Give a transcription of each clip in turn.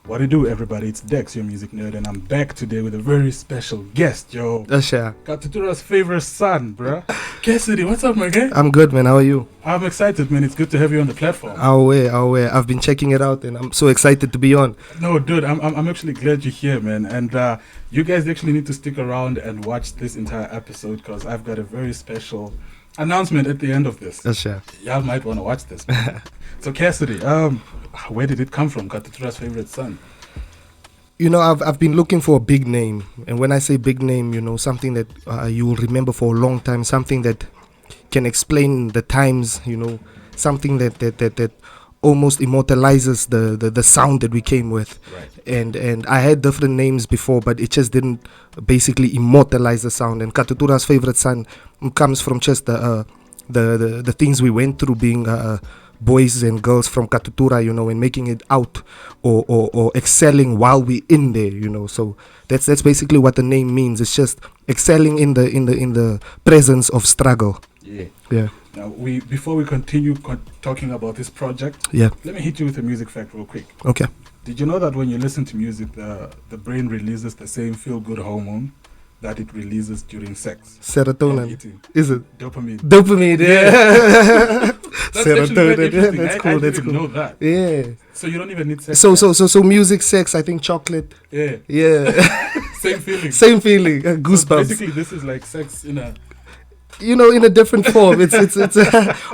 What do you do, everybody? It's Dex, your music nerd, and I'm back today with a very special guest, yo. Asha. Katutura's favorite son, bruh. Cassidy, what's up, my guy? I'm good, man. How are you? I'm excited, man. It's good to have you on the platform. Our way. I've been checking it out, and I'm so excited to be on. No, dude, I'm actually glad you're here, man. And you guys actually need to stick around and watch this entire episode because I've got a very special announcement at the end of this. Asha. Y'all might want to watch this. So, Cassidy, where did it come from, Katutura's favorite son? You know, I've been looking for a big name, and when I say big name, you know, something that you will remember for a long time, something that can explain the times, you know, something that almost immortalizes the sound that we came with. Right. And I had different names before, but it just didn't basically immortalize the sound. And Katutura's favorite son comes from just the things we went through being boys and girls from Katutura, you know, and making it out or excelling while we in there, you know. So that's basically what the name means. It's just excelling in the presence of struggle. Yeah. Now, before we continue talking about this project, Yeah. let me hit you with a music fact real quick. Okay. Did you know that when you listen to music, the brain releases the same feel-good hormone that it releases during sex? And Serotonin. eating. Is it? Dopamine. Dopamine, yeah. That's actually very Serotonin, yeah, interesting. that's I cool, that's didn't cool. know that. Yeah. So you don't even need sex. So music, sex, I think chocolate. Yeah. Yeah. Same feeling. Same feeling. So Goosebumps. basically, this is like sex in a... You know, in a different form. It's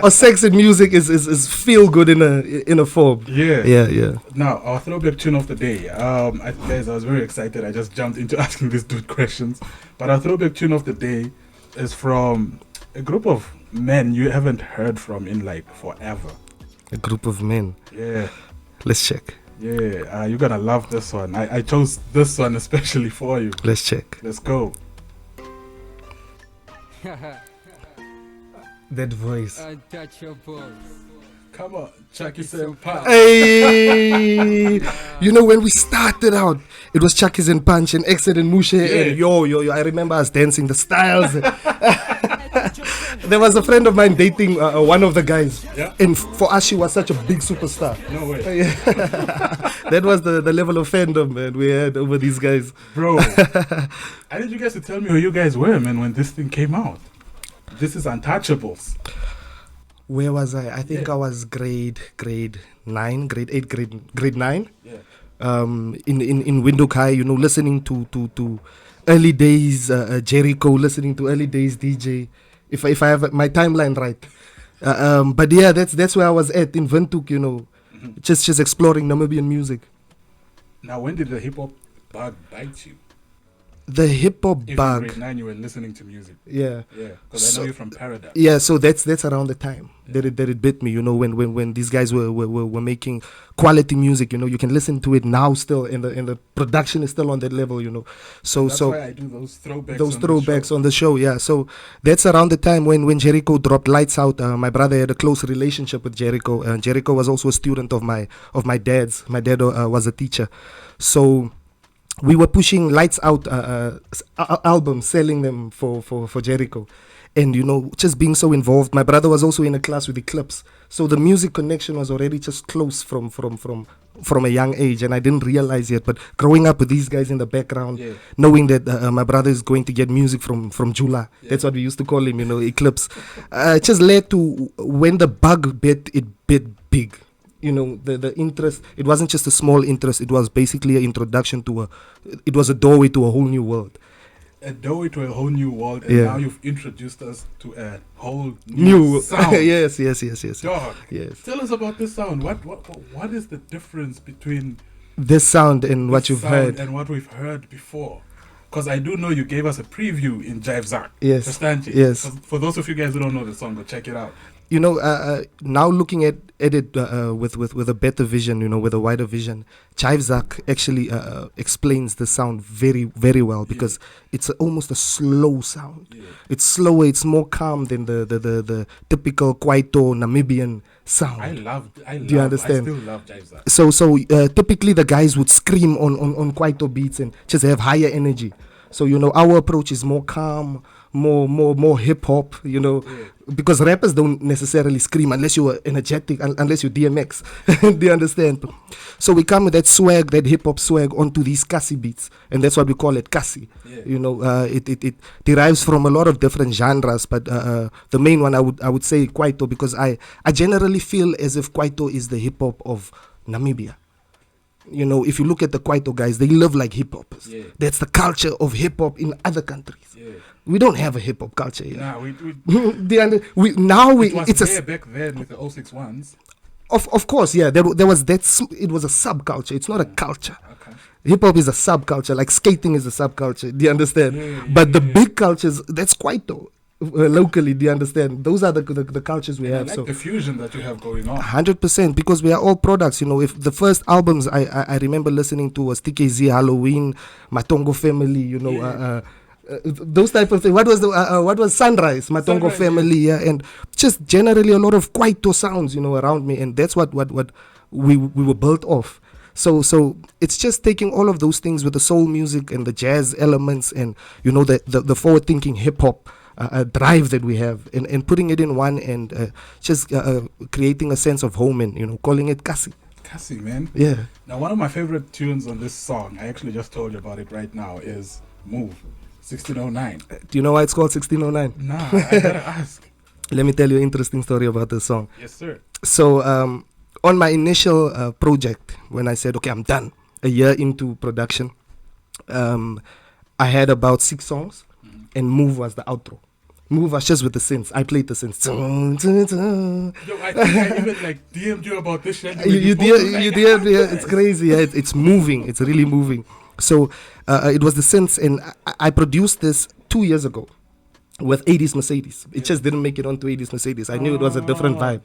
or sex and music is feel good in a form. Yeah. Yeah. Now, our throwback tune of the day. Guys, I was very excited. I just jumped into asking this dude questions. But our throwback tune of the day is from a group of men you haven't heard from in like forever. A group of men. Yeah. Let's check. Yeah. You're going to love this one. I chose this one especially for you. Let's check. Let's go. That voice. Untouchables. Come on. Chucky Senpai. Hey, you know when we started out, it was Chucky's and Punch and Exit and Mushe and yo. I remember us dancing the styles. There was a friend of mine dating one of the guys, Yeah. and for us she was such a big superstar. No way. That was the level of fandom, man, we had over these guys. Bro. I need you guys to tell me who you guys were, man, when this thing came out. This is Untouchables. Where was I? I think I was grade 9, grade 8, grade 9. Yeah. In Windhoek High, you know, listening to early days Jericho, listening to early days DJ. If I have my timeline right, but yeah, that's where I was at in Windhoek, you know, just exploring Namibian music. Now, when did the hip hop bug bite you? The hip hop If in bug, grade 9 you were listening to music. yeah. Yeah, because I So- know you're from Paradise. Yeah, so that's around the time that it bit me, you know, when these guys were making quality music, you know, you can listen to it now still, and the production is still on that level, you know. So That's why I do those throwbacks. those on the throwbacks show. on the show, yeah. So that's around the time when Jericho dropped Lights Out. My brother had a close relationship with Jericho, and Jericho was also a student of my dad's. My dad was a teacher, so we were pushing Lights Out albums, selling them for Jericho. And, you know, just being so involved. My brother was also in a class with Eclipse. So the music connection was already just close from a young age. And I didn't realize yet. But growing up with these guys in the background, Yeah. knowing that my brother is going to get music from Jula. That's what we used to call him, you know, Eclipse. It just led to when the bug bit, it bit big. You know, the interest, it wasn't just a small interest, it was basically an introduction it was a doorway to a whole new world. A doorway to a whole new world, and Yeah. now you've introduced us to a whole New sound. yes. Dog, Yes. tell us about this sound. What is the difference between This sound and what this you've sound heard. and what we've heard before? Because I do know you gave us a preview in Jive Zak. Yes. Understand you? Yes. For those of you guys who don't know the song, go check it out. You know, now looking at it with a better vision, you know, with a wider vision, Jive Zak actually explains the sound very, very well because it's almost a slow sound. Yeah. It's slower, it's more calm than the typical Kwaito Namibian sound. Do you understand? I still love Jive Zak. So typically the guys would scream on Kwaito beats and just have higher energy. So, you know, our approach is more calm, more hip hop, because rappers don't necessarily scream unless you're energetic, unless you're DMX. Do you understand? So we come with that swag, that hip hop swag, onto these Kasi beats, and that's what we call it Kasi. Yeah. It derives from a lot of different genres, but the main one I would say Kwaito, because I generally feel as if Kwaito is the hip hop of Namibia. If you look at the Kwaito guys, they live like hip hoppers. Yeah. That's the culture of hip hop in other countries. Yeah. We don't have a hip hop culture here. Nah, we It it was it's there back then with the 061s. of course, yeah. There was that. It was a subculture. It's not a culture. Okay. Hip hop is a subculture, like skating is a subculture. Do you understand? But the big cultures, that's Kwaito. Locally, do you understand? Those are the cultures we And have. I like So the fusion that you have going on. 100%, because we are all products. If the first albums I remember listening to was TKZ, Halloween, Matongo Family, those type of things. What was Sunrise, Matongo Sunrise, Family, yeah, and just generally a lot of Kwaito sounds, around me, and that's what we were built off. So it's just taking all of those things with the soul music and the jazz elements and the forward thinking hip hop drive that we have, and putting it in one, and just creating a sense of home, and calling it Kasi. Cassie, man. Yeah. Now, one of my favorite tunes on this song, I actually just told you about it right now, is Move, 1609. Do you know why it's called 1609? Nah, I gotta ask. Let me tell you an interesting story about this song. Yes, sir. So on my initial project, when I said, okay, I'm done, a year into production, I had about 6 songs, and Move was the outro. Move was just with the synths. I played the synths. Yo, I think I even DM'd you about this shit. You did, yeah. It's crazy. Yeah. It's moving. It's really moving. So it was the synths, and I produced this 2 years ago with 80s Mercedes. It just didn't make it onto 80s Mercedes. I knew it was a different vibe,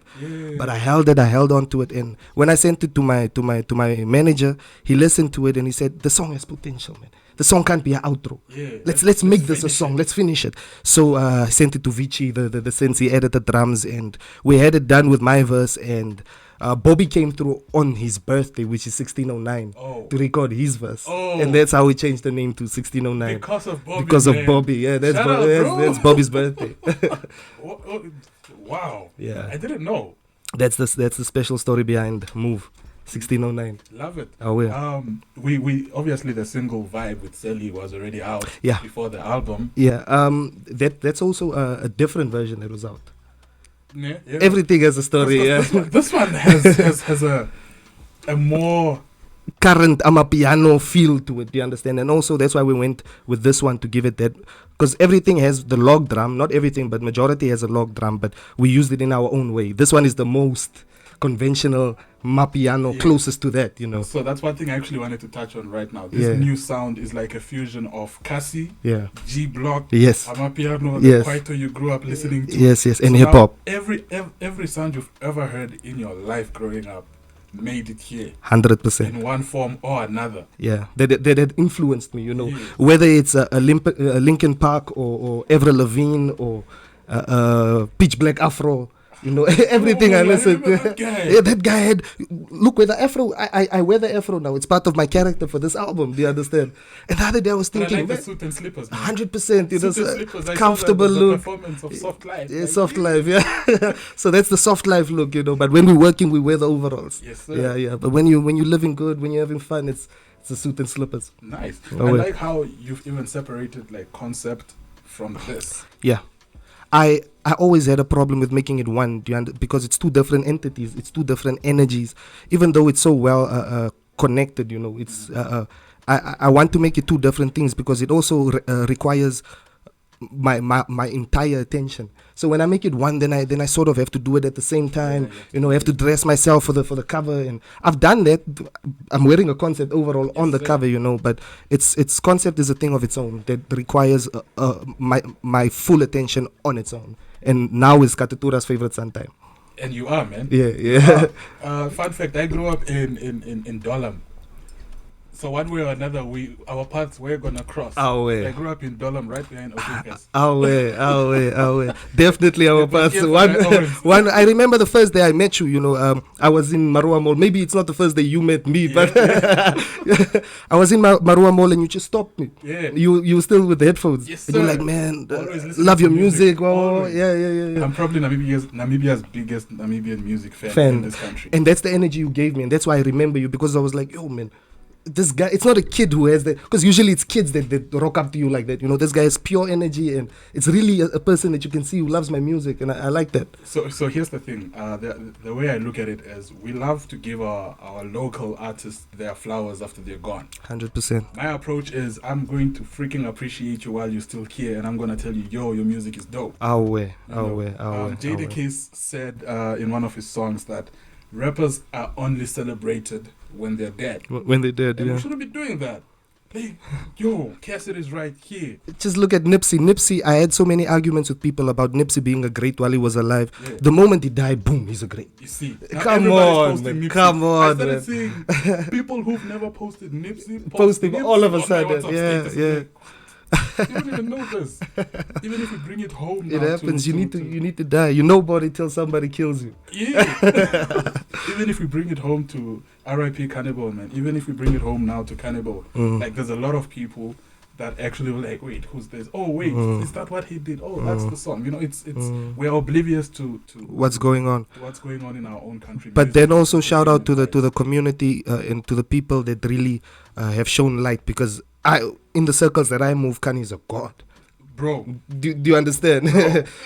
but I held on to it. And when I sent it to my manager, he listened to it and he said, the song has potential, man. The song can't be an outro. Yeah, let's make this a song. Let's finish it. So I sent it to Vici, the synth. He added the drums, and we had it done with my verse. And Bobby came through on his birthday, which is 1609, to record his verse. And that's how we changed the name to 1609. Because of Bobby. Because of Bobby. Yeah, that's Bobby's birthday. Wow. Yeah. I didn't know. That's the special story behind Move. 1609. Love it. Oh, yeah. We obviously the single Vibe with Sally was already out before the album. Yeah. That's also a different version that was out. Yeah. Everything has a story. This one has a more current amapiano feel to it. Do you understand? And also that's why we went with this one to give it that, because everything has the log drum. Not everything, but majority has a log drum. But we used it in our own way. This one is the most conventional mapiano, closest to that, So that's one thing I actually wanted to touch on right now. This new sound is like a fusion of Kasi, G Block, amapiano, the Kwaito you grew up listening to. Yes, and hip hop. Every sound you've ever heard in your life growing up made it here 100% in one form or another. Yeah, that influenced me, whether it's a Linkin Park or Avril Lavigne or Pitch Black Afro. Everything I listened to. That guy had. Look, with the afro, I wear the afro now. It's part of my character for this album. Do you understand? And the other day I was thinking, I like the suit and slippers. 100%. Comfortable look. The performance of Soft Life. Yeah, Soft Life. Yeah. So that's the Soft Life look, But when we're working, we wear the overalls. Yes, sir. Yeah. But when you're living good, when you're having fun, it's the suit and slippers. Nice. I like how you've even separated concept from this. Yeah. I always had a problem with making it one, because it's two different entities, it's two different energies. Even though it's so well connected, it's I want to make it two different things because it also requires my entire attention. So when I make it one, then I sort of have to do it at the same time. I have to dress myself for the cover, and I've done that. I'm wearing a concept overall on the cover, but its concept is a thing of its own that requires my full attention on its own. And now is Katutura's favorite sun time. And you are, man. Yeah. Fun fact: I grew up in Dolam. So one way or another, our paths were gonna cross. Awe. I grew up in Dolam, right behind Ophis. Awe. Definitely our Yeah, but paths. yeah, One, but I always- one. I remember the first day I met you. I was in Marua Mall. Maybe it's not the first day you met me, but I was in Marua Mall and you just stopped me. Yeah. You were still with the headphones. Yes, And you're sir. like, man, Always listening love to your music. Oh, Always. yeah. I'm probably Namibia's biggest Namibian music fan in this country. And that's the energy you gave me, and that's why I remember you, because I was like, yo, man, this guy, it's not a kid who has that, because usually it's kids that rock up to you like that. This guy has pure energy, and it's really a person that you can see who loves my music, and I like that. So here's the thing. The way I look at it is, we love to give our local artists their flowers after they're gone. 100%. My approach is, I'm going to freaking appreciate you while you're still here, and I'm gonna tell you, yo, your music is dope. Jada Case said in one of his songs that rappers are only celebrated when they're dead. When they did, And yeah. we shouldn't be doing that. Like, yo, Cassidy is right here. Just look at Nipsey. Nipsey, I had so many arguments with people about Nipsey being a great while he was alive. Yeah. The moment he died, boom, he's a great. You see, now Come everybody's on, posting man. Nipsey. Come on, I started man. seeing people who've never posted Nipsey Posting Nipsey all of a on my sudden. WhatsApp Yeah, status. yeah. Like, you don't even know this. Even if you bring it home, It now happens. You need to die. You nobody till somebody kills you. Yeah. Even if we bring it home to R.I.P. Cannibal, man. Even if we bring it home now to Cannibal, like, there's a lot of people that actually were like, wait, who's this? Oh, wait, is that what he did? Oh, that's the song. It's we're oblivious to What's going on? what's going on in our own country. But Music then also is shout out to human the community and to the people that really have shown light, because in the circles that I move, Kani is a god. bro. Do you understand?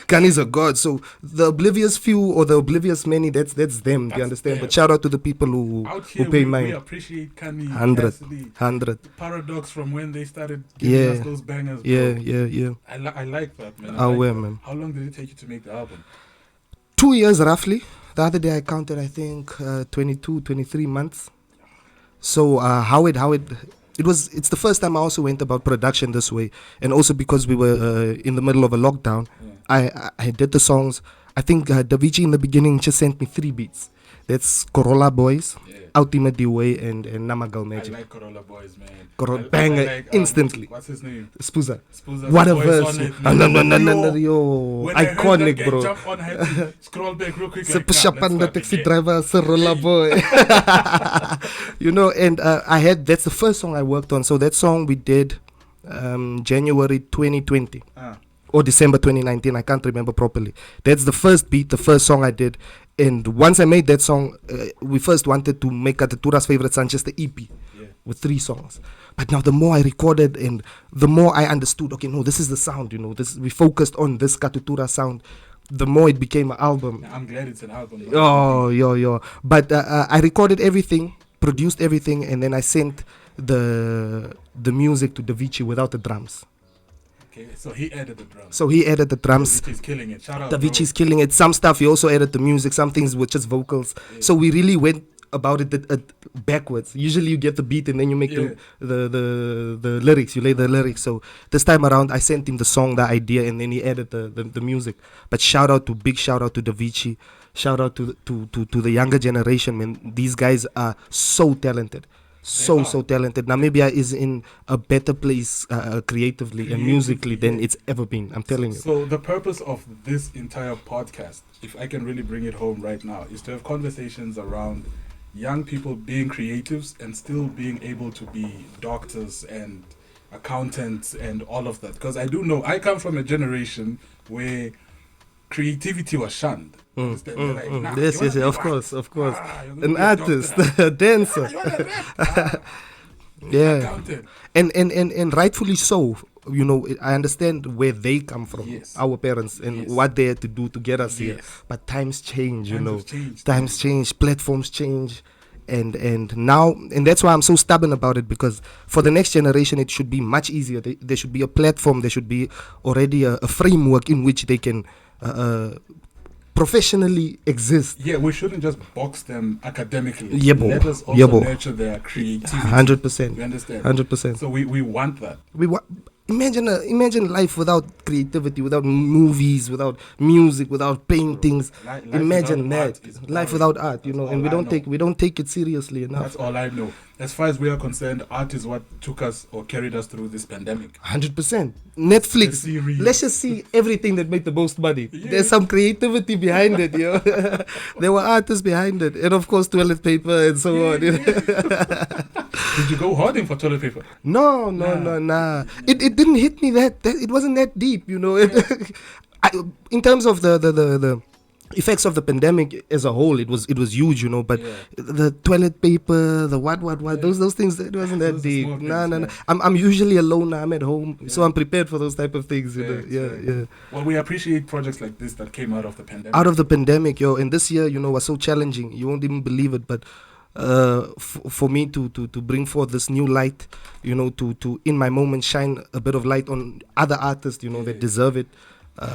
Kani is a god. So the oblivious few or the oblivious many, that's them. Do you That's understand? them. But shout out to the people who Out here, pay we mind. appreciate Kanye, 100. Cassidy, 100. Paradox from when they started giving us those bangers. Bro. Yeah. I like that, man. Man. How long did it take you to make the album? 2 years roughly. The other day I counted, I think 22, 23 months. So it's the first time I also went about production this way, and also because we were in the middle of a lockdown. I did the songs. I think Davichi in the beginning just sent me 3 beats. That's Corolla Boys, Ultimate D-Way, and Namagal Magic. I like Corolla Boys, man. Banger instantly. What's his name? Spooza. Spooza's What a voice verse. on it, man. Yo, When I heard iconic, that guy bro. jump on, I had to scroll back real quick. Se Like, push nah, up on let's the start taxi again. driver, Corolla boy. And that's the first song I worked on. So that song we did January 2020 or December 2019. I can't remember properly. That's the first beat, the first song I did. And once I made that song, we first wanted to make Katutura's favorite son just the EP with 3 songs. But now the more I recorded and the more I understood, okay, no, this is the sound, we focused on this Katutura sound. The more it became an album. I'm glad it's an album. Yo. But I recorded everything, produced everything, and then I sent the music to Davichi without the drums. Okay, so he added the drums. Davici's killing it. Shout out, Davici's killing it. Some stuff he also added the music. Some things were just vocals. Yeah. So we really went about it backwards. Usually you get the beat and then you make the lyrics. You lay the lyrics. So this time around I sent him the song, the idea, and then he added the music. But big shout out to Davichi. Shout out to the younger generation, man. These guys are so talented. So talented. Namibia is in a better place creatively and musically than it's ever been. I'm telling you. So the purpose of this entire podcast, if I can really bring it home right now, is to have conversations around young people being creatives and still being able to be doctors and accountants and all of that. Because I do know I come from a generation where creativity was shunned. Yes, of course. An artist, a dancer. Accountant. And rightfully so. I understand where they come from, our parents, and what they had to do to get us here. But times change, Times change, platforms change. And now, and that's why I'm so stubborn about it, because for the next generation, it should be much easier. There should be a platform. There should be already a framework in which they can professionally exist. Yeah, we shouldn't just box them academically. Let us also nurture their creativity. 100%. You understand? 100%. So we want that. Imagine life without creativity, without movies, without music, without paintings. Life Imagine without that. art is Life boring. without art, That's and all I know. we don't take it seriously enough. That's all I know. as far as we are concerned, art is what took us or carried us through this pandemic. 100%. The Netflix. series. Let's just see everything that made the most money. Yeah. There's some creativity behind it, yo. There were artists behind it, and of course toilet paper and so on. You know? Did you go hoarding for toilet paper? No. It didn't hit me that it wasn't that deep, you know. In terms of the effects of the pandemic as a whole, it was huge, you know. But the toilet paper, the what, those things, it wasn't that Those are deep. small things, No. I'm usually alone. I'm at home, so I'm prepared for those type of things. You know? Yeah. Well, we appreciate projects like this that came out of the pandemic. Out of the pandemic, yo, and this year, you know, was so challenging. You won't even believe it, but for me to bring forth this new light, you know, to in my moment shine a bit of light on other artists, you know, that deserve it,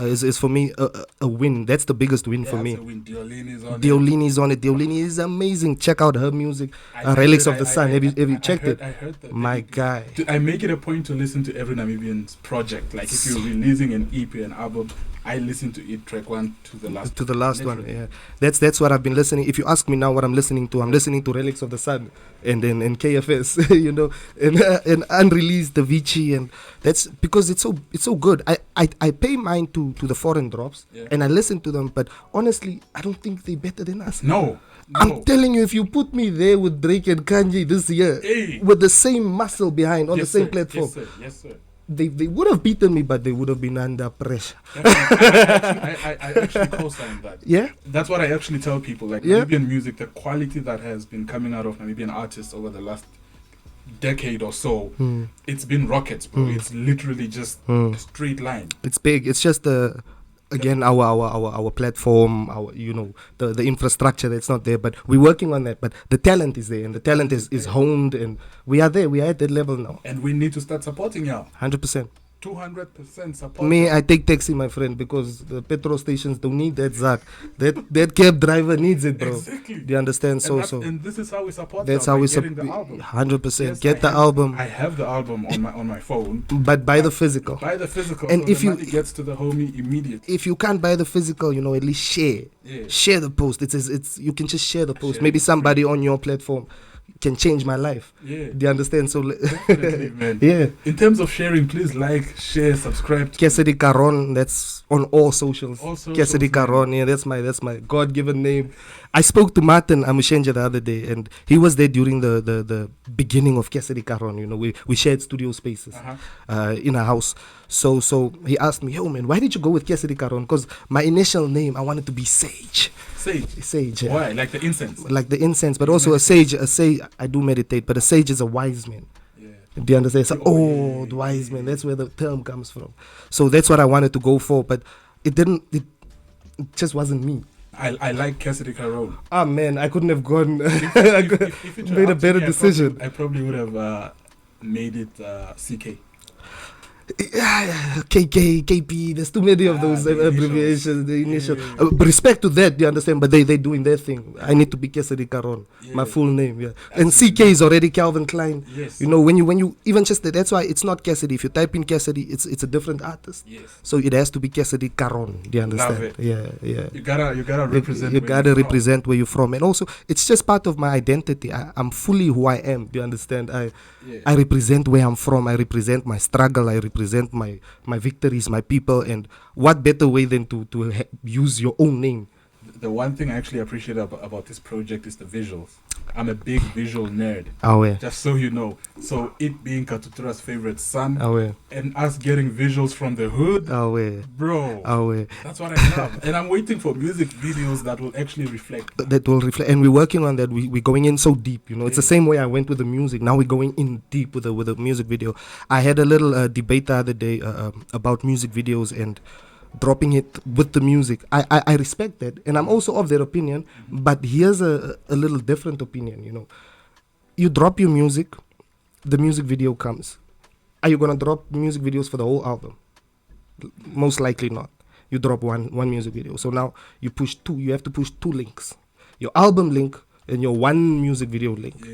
is for me a win. That's the biggest win for me. It's a win. Diolini's on Diolini's on it. Diolini is amazing. Check out her music. Relics of the Sun. Have you checked it? I heard that. My guy. I make it a point to listen to every Namibian's project. Like if you're releasing an EP, an album, I listen to it track one to the last. To the last one, literally. yeah. That's what I've been listening. If you ask me now what I'm listening to Relics of the Sun and KFS, you know, and unreleased the Vici, and that's because it's so good. I pay mine to the foreign drops and I listen to them, but honestly, I don't think they're better than us. No. I'm telling you, if you put me there with Drake and Kanye this year, with the same muscle behind on the same platform, yes, sir. They would have beaten me, but they would have been under pressure. I actually co-sign that. Yeah? That's what I actually tell people. Like Namibian music, the quality that has been coming out of Namibian artists over the last decade or so, it's been rockets, bro. It's literally just a straight line. It's big. It's just again our platform, our, you know, the infrastructure that's not there, but we're working on that. But the talent is there, and the talent is honed, and we are there. We are at that level now. And we need to start supporting y'all. 100%. 200% support. Me, I take taxi, my friend, because the petrol stations don't need that Zach. That cab driver needs it, bro. Exactly. Do you understand? And this is how we support. That's how we support the album. 100%. Yes, Get the album. I have the album on my phone. But buy the physical. Buy the physical. And so if the you money gets to the homie immediately. If you can't buy the physical, you know, at least share. Yeah. Share the post. It's you can just share the post. Share Maybe it. somebody on your platform can change my life. Yeah. Do you understand? So Definitely, man. yeah. In terms of sharing, please like, share, subscribe to Cassidy Karon, that's on all socials. All socials, Cassidy Karon, yeah, that's my God-given name. I spoke to Martin Amushenja the other day, and he was there during the beginning of Cassidy Karon. You know, we shared studio spaces in a house. So he asked me, yo man, why did you go with Cassidy Karon? Because my initial name, I wanted to be Sage. Sage. Yeah. Why? Like the incense. Like the incense, but also a sage. I do meditate, but a sage is a wise man. Yeah. Do you understand? It's an old wise man. That's where the term comes from. So that's what I wanted to go for, but it just wasn't me. I like Cassidy Karon. Ah man, I couldn't have gone. If it were made a up to better me, decision. I probably would have made it CK. KK, KP, there's too many of those the abbreviations, the initial. Yeah. But respect to that, you understand? But they doing their thing. I need to be Cassidy Karon, my full name, yeah. And CK is already Calvin Klein. Yes. You know, when you even just that's why it's not Cassidy. If you type in Cassidy, it's a different artist. Yes. So it has to be Cassidy Karon. Do you understand? Love it. Yeah. You gotta represent. You where gotta you're from. represent where you're from, and also it's just part of my identity. I'm fully who I am. Do you understand? I represent where I'm from. I represent my struggle. I represent my victories, my people, and what better way than to use your own name? The one thing I actually appreciate about this project is the visuals. I'm a big visual nerd. Just so you know. So it being Katutura's favorite son, and us getting visuals from the hood, bro. That's what I love. And I'm waiting for music videos that will actually reflect. That will reflect, and we're working on that. We're going in so deep, you know. It's the same way I went with the music. Now we're going in deep with the music video. I had a little debate the other day about music videos and dropping it with the music. I respect that, and I'm also of that opinion, but here's a little different opinion, you know. You drop your music, the music video comes. Are you gonna drop music videos for the whole album? Most likely not. You drop one music video. So now you have to push two links. Your album link and your one music video link.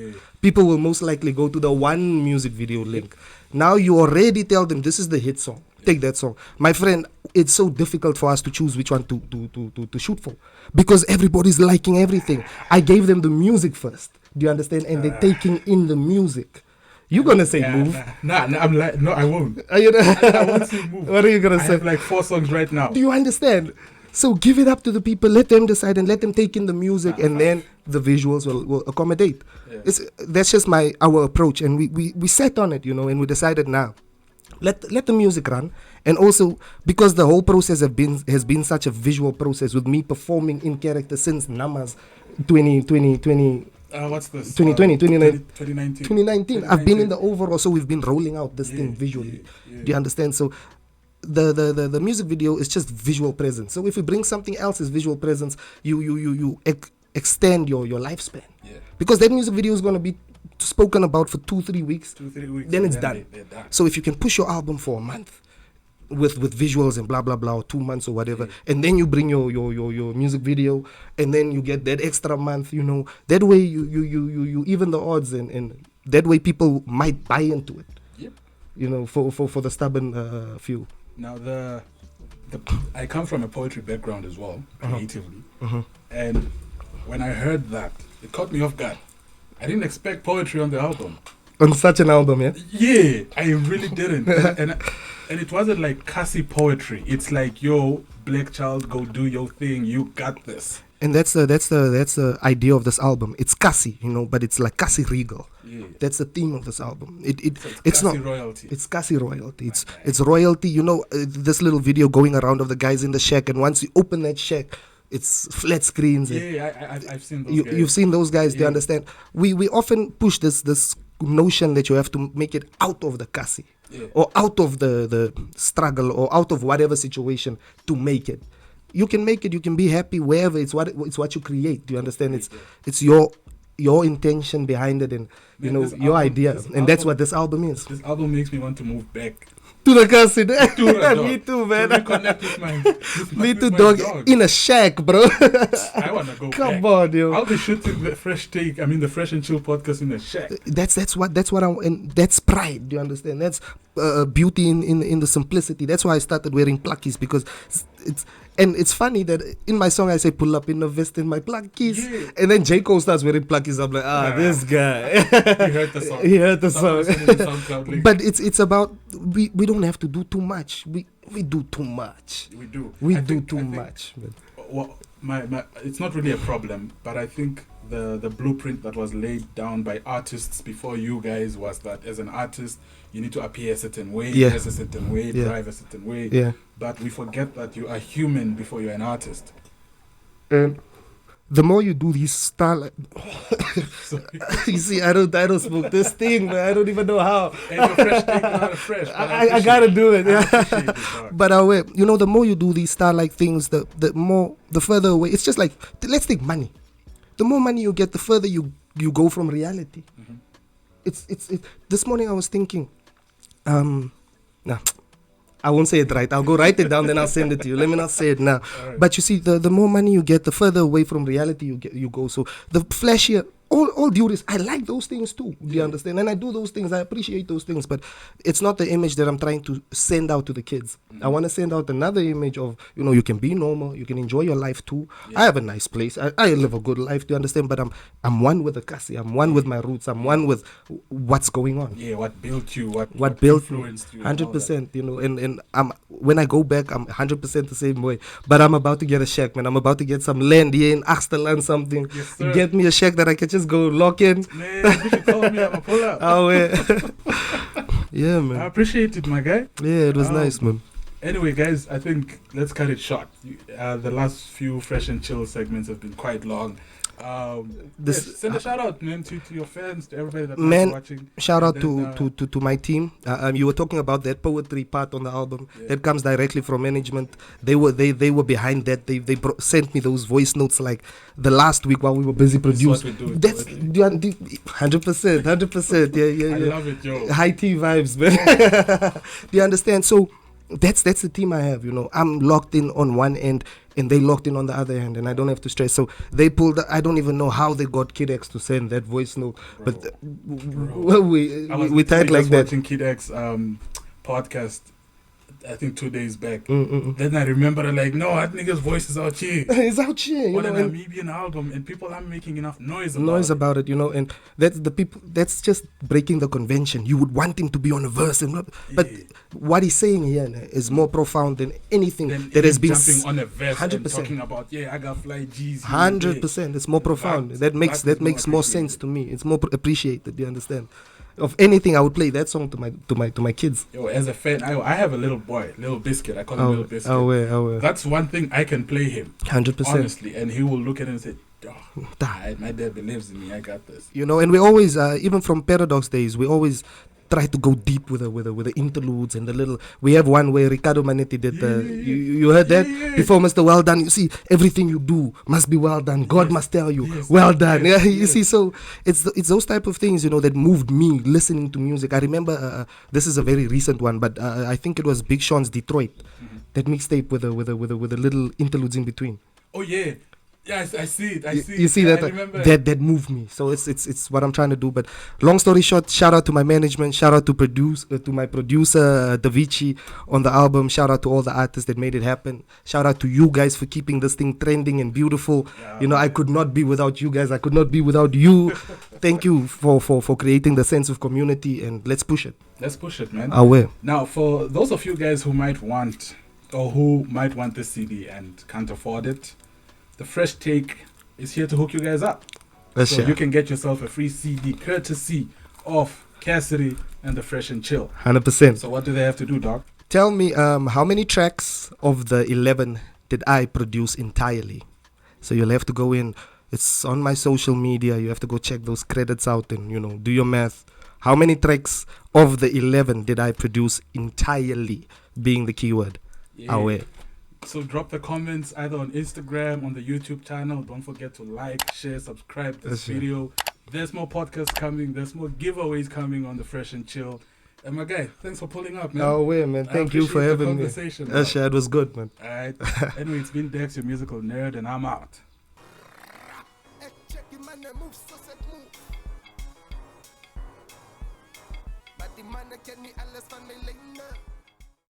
People will most likely go to the one music video link. Now you already tell them this is the hit song. Take that song. My friend, it's so difficult for us to choose which one to shoot for, because everybody's liking everything. I gave them the music first. Do you understand? And they're taking in the music. You're gonna say move. Nah, I'm like, no, I won't. Are you I won't say move. What are you gonna I say? have like 4 songs right now. Do you understand? So give it up to the people. Let them decide and let them take in the music, and then the visuals will accommodate. Yeah. That's just our approach, and we sat on it, and we decided now. Let the music run, and also because the whole process has been such a visual process with me performing in character since Namas 2020. What's this? 2019. I've been in the overall, so we've been rolling out this thing visually. Do you understand? So the music video is just visual presence. So if you bring something else as visual presence, you extend your lifespan. Yeah. Because that music video is going to be spoken about for 2-3 weeks. 2-3 weeks. Then it's done. They're done. So if you can push your album for a month with visuals and blah blah blah, or 2 months or whatever, and then you bring your music video, and then you get that extra month, that way you even the odds, and that way people might buy into it. Yep. For the stubborn few. Now I come from a poetry background as well, creatively, and when I heard that, it caught me off guard. I didn't expect poetry on the album. On such an album, yeah? Yeah, I really didn't. and it wasn't like Cassie poetry. It's like, yo, black child, go do your thing. You got this. And that's the idea of this album. It's Cassie, but it's like Cassie Regal. Yeah. That's the theme of this album. So it's Cassie not royalty. It's Cassie royalty. It's royalty. This little video going around of the guys in the shack, and once you open that shack, it's flat screens. I've seen those guys. You've seen those guys. Do you understand? We often push this notion that you have to make it out of the Cassie, or out of the struggle, or out of whatever situation to make it. You can make it. You can be happy wherever. It's what you create. Do you understand? It's your intention behind it, and your idea, and that's what this album is. This album makes me want to move back to the Cassie. Me too, man. To reconnect with my me too, dog. In a shack, bro. I wanna go. Come back. on, yo. I'll be shooting the the Fresh and Chill podcast in a shack. That's what and that's pride. Do you understand? That's beauty in the simplicity. That's why I started wearing pluckies, because it's funny that in my song I say pull up in the vest in my pluckies, and then J. Cole starts wearing pluckies. I'm like, this guy. He heard the song. But it's about we don't have to do too much. We do too much. We do too much. Well, my it's not really a problem, but I think the blueprint that was laid down by artists before you guys was that as an artist you need to appear a certain way, dress a certain way, drive a certain way. Yeah. But we forget that you are human before you're an artist. The more you do these style, you see, I don't smoke this thing, man. I don't even know how. And your fresh take, not a fresh. I gotta do it. Yeah. But the more you do these style like things, the further away. It's just like, let's take money. The more money you get, the further you go from reality. Mm-hmm. It's this morning I was thinking, I won't say it right. I'll go write it down, then I'll send it to you. Let me not say it now. Right. But you see, the more money you get, the further away from reality you go. So the flashier, all due is, I like those things too. Do you understand? And I do those things. I appreciate those things. But it's not the image that I'm trying to send out to the kids. Mm-hmm. I want to send out another image of, you can be normal. You can enjoy your life too. Yeah. I have a nice place. I live a good life. Do you understand? But I'm one with the Cassie. I'm one with my roots. I'm one with what's going on. Yeah, what built you? What built influenced you? 100%. And when I go back, I'm 100% the same way. But I'm about to get a shack, man. I'm about to get some land here in Axterland, something. Yes, get me a shack that I can just go lock in. Man, you should call me. I'm a pull up. Oh, yeah. Yeah, man. I appreciate it, my guy. Yeah, it was nice, man. Anyway, guys, I think let's cut it short. The last few Fresh and Chill segments have been quite long. Send a shout out, man, to your fans, to everybody that's watching. Shout out to my team. You were talking about that poetry part on the album. That comes directly from management. They were behind that. They sent me those voice notes like the last week while we were busy producing. That's 100%. Yeah. I love it, Joe. High tea vibes, man. Do you understand? So that's the team I have. I'm locked in on one end, and they locked in on the other end, and I don't have to stress. So they pulled. I don't even know how they got Kid X to send that voice note, but we tied like that. Watching Kid X podcast I think 2 days back. Mm-mm. Then I remember like, no, that nigga's voice is out here. It's out here, you On know, an and Namibian album, and people aren't making enough noise about it, you know, and that's the people. That's just breaking the convention. You would want him to be on a verse, but Yeah. what he's saying here is more profound than anything Then that has him been jumping on a verse 100%. and talking about, I got fly G's. 100%. It's more profound. That makes is more sense to me. It's more appreciated. You understand? Of anything, I would play that song to my kids. Yo, as a fan, I have a little boy, Little Biscuit. I call him Little Biscuit. Oh, That's one thing I can play him. 100%. Honestly, and he will look at it and say, my dad believes in me. I got this. You know, and we always, even from Paradox days, we always try to go deep with the interludes and the little. We have one where Ricardo Manetti did the. You heard that before, Mr. Well Done. You see, everything you do must be well done. God must tell you, well done. You see, so it's those type of things, you know, that moved me listening to music. I remember this is a very recent one, but I think it was Big Sean's Detroit, that mixtape with the little interludes in between. Oh yeah. Yeah, I see it. You see that? That moved me. So it's what I'm trying to do. But long story short, shout out to my management. Shout out to my producer Davici on the album. Shout out to all the artists that made it happen. Shout out to you guys for keeping this thing trending and beautiful. You know, I could not be without you guys. I could not be without you. Thank you for creating the sense of community, and let's push it. Let's push it, man. I will. Now, for those of you guys who might want this CD and can't afford it, The Fresh Take is here to hook you guys up. So you can get yourself a free CD courtesy of Cassidy and The Fresh and Chill. 100%. So what do they have to do, Doc? Tell me, how many tracks of the 11 did I produce entirely? So you'll have to go in. It's on my social media. You have to go check those credits out and, you know, do your math. How many tracks of the 11 did I produce entirely, being the keyword? Away. So drop the comments either on Instagram, on the YouTube channel. Don't forget to like, share, subscribe to this video. There's more podcasts coming. There's more giveaways coming on The Fresh and Chill. And my guy, thanks for pulling up, man. Oh, way, man. Thank you for having me. It was good, man. All right. Anyway, it's been Dex, your musical nerd, and I'm out. But the man can me alles van my lane.